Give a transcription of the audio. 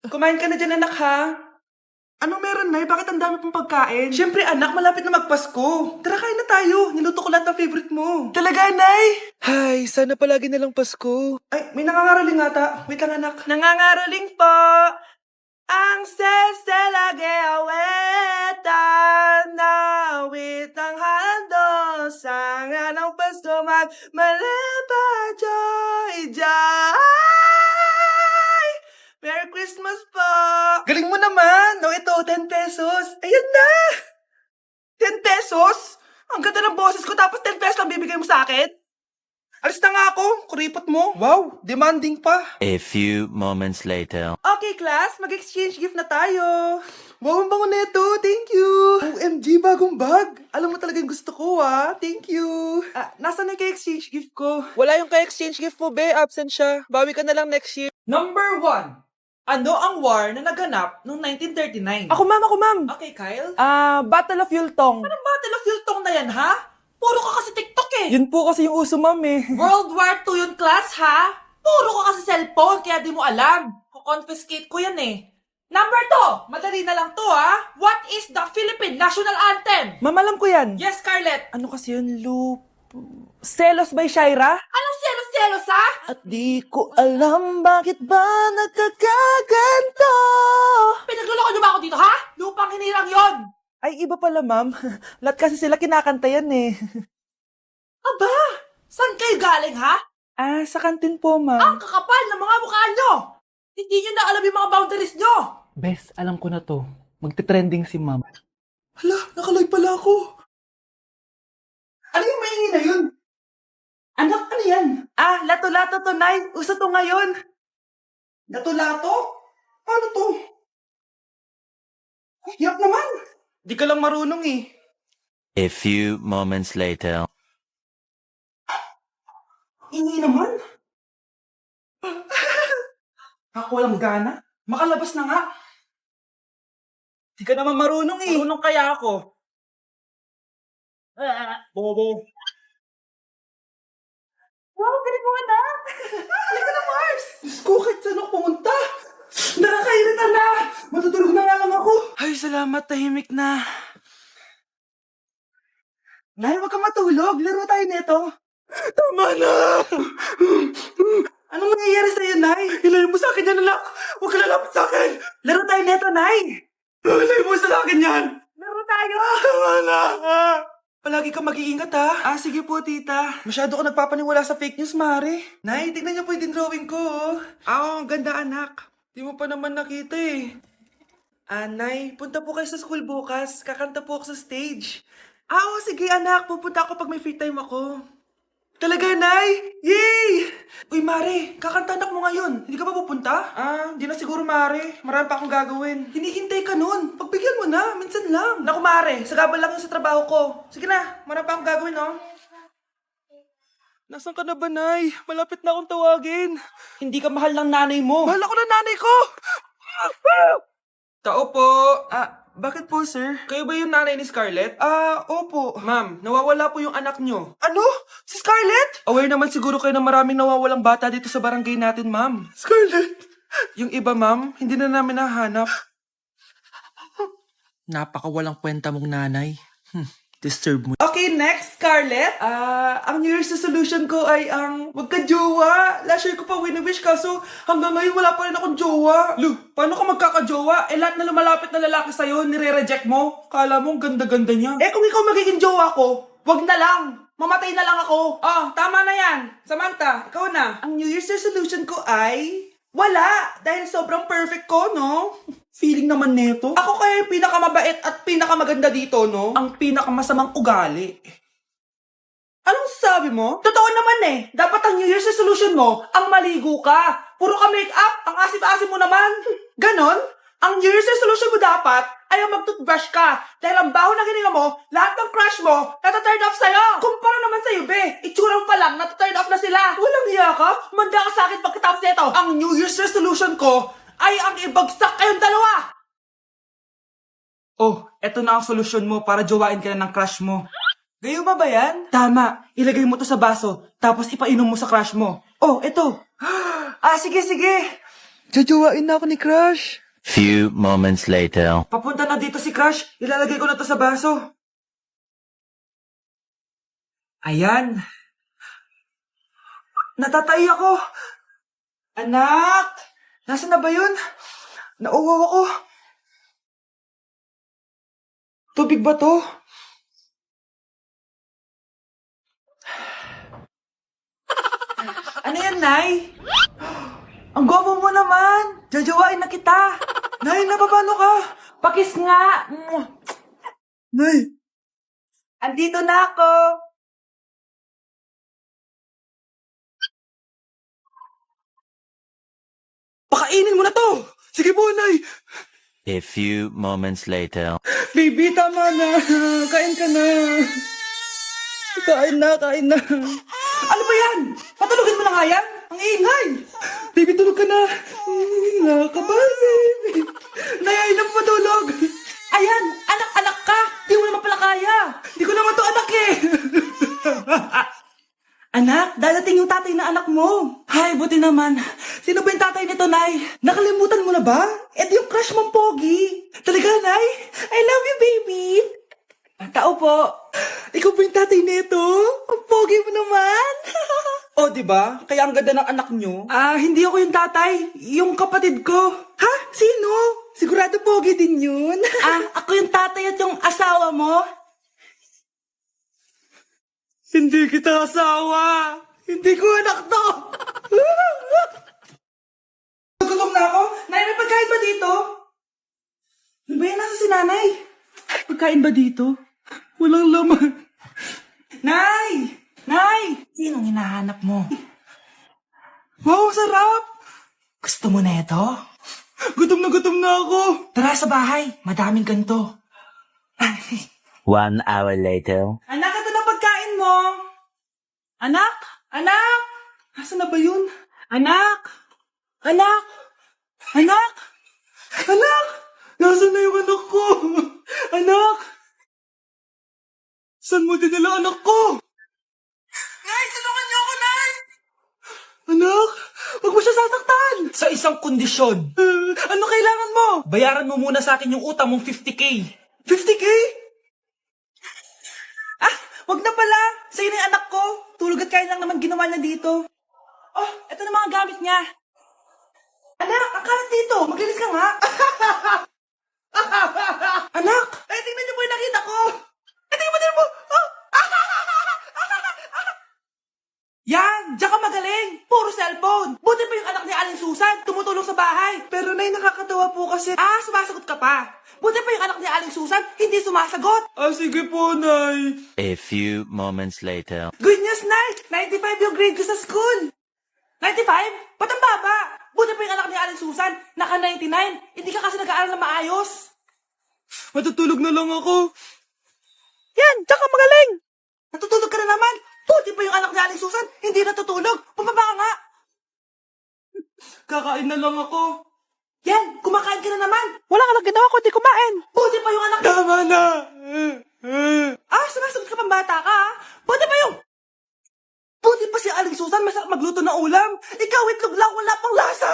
Kumain ka na dyan, anak, ha? Anong meron, Nay? Bakit ang dami pong pagkain? Siyempre, anak, malapit na magpasko. Tara, kain na tayo. Niluto ko lahat ng favorite mo. Talaga, Nay? Hay, sana palagi na lang Pasko. Ay, may nangangaraling ata. Wait lang, anak. Nangangaraling po. Ang seselage awetan na awit ng hando sa nga ng Pasko magmalapa joy joy. Merry Christmas po! Galing mo naman! No, ito, 10 pesos. Ayan na! 10 pesos? Ang ganda ng boses ko tapos 10 pesos lang bibigay mo sa akin? Alis na nga ako, kuripot mo. Wow, demanding pa. A few moments later. Okay, class, mag-exchange gift na tayo. Wow, ang bango neto. Thank you. OMG, bagong bag. Alam mo talaga yung gusto ko, ah. Thank you. Nasaan na yung exchange gift ko? Wala yung ka-exchange gift mo, be. Absent siya. Bawi ka na lang next year. Number 1. Ano ang war na naganap noong 1939? Ako, ma'am. Okay, Kyle. Battle of Yultong. Anong Battle of Yultong na yan, ha? Puro ka kasi TikTok eh. Yun po kasi yung uso, ma'am eh. World War II yun, class, ha? Puro ka kasi cellphone, kaya di mo alam. Kukonfiscate ko yan eh. Number 2, madali na lang to, ha? What is the Philippine National Anthem? Ma'am, alam ko yan. Yes, Scarlett. Ano kasi yun, Loop? Selos by Shaira? Anong selos-selos, ha? At di ko alam bakit ba nagkakaganto. Pinagluloko niyo ba ako dito, ha? Lupang hinirang yon. Ay, iba pala, ma'am. Lahat kasi sila kinakanta yan eh. Aba! Saan kayo galing, ha? Sa kantin po, ma'am. Ang kakapal ng mga mukha nyo! Hindi nyo na alam yung mga boundaries nyo! Bes, alam ko na to. Magte-trending si ma'am. Hala, nakalive pala ako. Ano yung maingin na yun? Anak, ano yan? Lato-lato to, Nay. Uso to ngayon. Lato-lato? Paano to? Hirap naman. Di ka lang marunong eh. A few moments later. Ini naman. Ako walang gana. Makalabas na nga. Di ka naman marunong eh. Marunong kaya ako. Bobo. Wow, galing mo anak. Halika na, Mars. Diyos ko, kahit saan ako pumunta. Nakakairita na. Matutulog na nga lang ako. Ay, salamat. Tahimik na. Nay, wag ka matulog. Laro tayo nito. Tama na. Anong nangyayari sa'yo, Nay? Ilayo mo sa akin yan, anak. Huwag ka lalapit sa akin. Laro tayo nito, Nay. Ilayo mo sa akin yan. Laro tayo. Tama na. Palagi ka mag-iingat, ha? Sige po, tita. Masyado ka nagpapaniwala sa fake news, Mare. Nay, tignan niyo po yung drawing ko, oh. Ang ganda, anak. Di mo pa naman nakita, eh. Nay, punta po kayo sa school bukas. Kakanta po ako sa stage. Sige, anak. Pupunta ako pag may free time ako. Talaga, Nay? Yay! Uy, Mare, kakanta anak mo ngayon. Hindi ka ba pupunta? Di na siguro, Mare. Marami pa akong gagawin. Hinihintay ka nun. Pagbigyan mo na, minsan lang. Naku, Mare, sagabal lang yun sa trabaho ko. Sige na, marami pa akong gagawin, no? Nasaan ka na ba, Nay? Malapit na akong tawagin. Hindi ka mahal ng nanay mo. Mahal ako ng nanay ko! Tao po. Bakit po, sir? Kayo ba yung nanay ni Scarlett? Opo. Ma'am, nawawala po yung anak nyo. Ano? Si Scarlett? Aware naman siguro kayo na maraming nawawalang bata dito sa barangay natin, ma'am. Scarlett? Yung iba, ma'am, hindi na namin nahanap. Napakawalang kwenta mong nanay. Disturb mo. Okay, next, Scarlett. Ang New Year's resolution ko ay wag ka jowa. Last year ko pa wini-wish kaso hanggang ngayon wala pa rin akong jowa. Lu, paano ka magkakajowa? Lahat na lumalapit na lalaki sa'yo, nire-reject mo. Kala mo, ganda-ganda niya. Kung ikaw magiging jowa ko, wag na lang. Mamatay na lang ako. Tama na yan. Samantha, ikaw na. Ang New Year's resolution ko ay wala. Dahil sobrang perfect ko, no? Feeling naman neto. Ako kaya yung pinakamabait at pinakamaganda dito, no? Ang pinakamasamang ugali. Anong sabi mo? Totoo naman eh. Dapat ang New Year's resolution mo, ang maligo ka. Puro ka make-up, ang asim-asim mo naman. Ganon? Ang New Year's resolution mo dapat ay ang mag-toothbrush ka. Dahil ang baho na hininga mo, lahat ng crush mo, nata-turn off sa'yo. Kumpara naman sa'yo, be. Itsura mo pa lang, nata-turn off na sila. Walang hiya ka? Manda ka sa akin pagkatapos nito. Ang New Year's resolution ko ay ang ibagsak kayong dalawa. Eto na ang solusyon mo para jowain ka na ng crush mo. Gayuma ba yan? Tama. Ilagay mo to sa baso, tapos ipainom mo sa crush mo. Eto. Sige. Jajawain na ako ni Crush. Few moments later. Papunta na dito si Crush. Ilalagay ko na to sa baso. Ayan. Natatay ako. Anak! Nasaan na ba yun? Nauwaw ako. Tubig ba to? Ano yan, Nay? Ang gwapo mo naman. Jajawain na kita. Nay, napapano ka? Pakis nga. Nay. Andito na ako. Pakainin mo na to. Sige po, Nay. A few moments later. Baby, tama na. Kain ka na. Kain na, kain na. Ano ba yan? Patulogin mo na nga yan? Ang ingay. Baby, tulog ka na. Nakakabal, baby. Nayay na matulog. Ayan, anak-anak ka. Di mo naman pala kaya. Di ko naman to anak eh. Anak, dadating yung tatay na anak mo. Hay, buti naman. Sino ba yung tatay nito, Nay? Nakalimutan mo na ba? Ito yung crush mong pogi. Talaga, Nay? I love you, baby. Tao po. Ikaw ba yung tatay nito? Ang pogi mo naman. O, di ba? Kaya ang ganda ng anak nyo. Hindi ako yung tatay. Yung kapatid ko. Ha? Sino? Sigurado pogi din yun. Ako yung tatay at yung asawa mo? Hindi kita asawa. Hindi ko anak to. Gutom na ako. Nay, may pagkain ba dito? Ano ba yan? Nasa si nanay? Pagkain ba dito? Walang laman. Nay! Nay! Sinong hinahanap mo? Wow, sarap! Gusto mo na ito? Gutom na ako. Tara sa bahay. Madaming ganito. 1 hour later. Anak, ito na pagkain mo. Anak? Anak? Nasaan na ba yun? Anak? Anak? Anak? Anak? Nasaan na yung anak ko? Anak? Saan mo dinala anak ko? Nay, tulungan niyo ako, Nay! Anak, huwag mo siya sasaktan! Sa isang kondisyon. Ano kailangan mo? Bayaran mo muna sa akin yung utang mong 50K. 50K? Wag na pala. Sa'yo na yung anak ko. Tulog at kain lang naman ginawa niya dito. Oh, eto na mga gamit niya. Anak, ang kalat dito. Maglinis ka nga. Anak, tingnan niyo po yung nakita ko. Tingnan mo. Oh. Yan, diyan ka magaling. Puro cellphone. Buti pa yung anak ni Aling Susan, tumutulong sa bahay. Pero Nay, nakakatawa po kasi. Sumasagot ka pa. Buti pa yung anak ni Aling Susan, hindi sumasagot. Sige po, Nay. A few moments later. Good news, Nay. 95 yung grade ko sa school. 95? Ba't ang baba? Buti pa yung anak ni Aling Susan, naka 99. Hindi ka kasi nag-aaral na maayos. Matutulog na lang ako. Yan, diyan ka magaling. Natutulog ka na naman. Buti pa yung anak ni Aling Susan, hindi natutulog. Pumaba ka nga. Kakain na lang ako. Yan, kumakain ka na naman. Wala ka lang ginawa kundi kumain. Buti pa yung anak... Tama na. Sumasagot ka pang bata ka, ha? Buti pa yung... Buti pa si Aling Susan, masarap magluto ng ulam. Ikaw, itlog lang, wala pang lasa.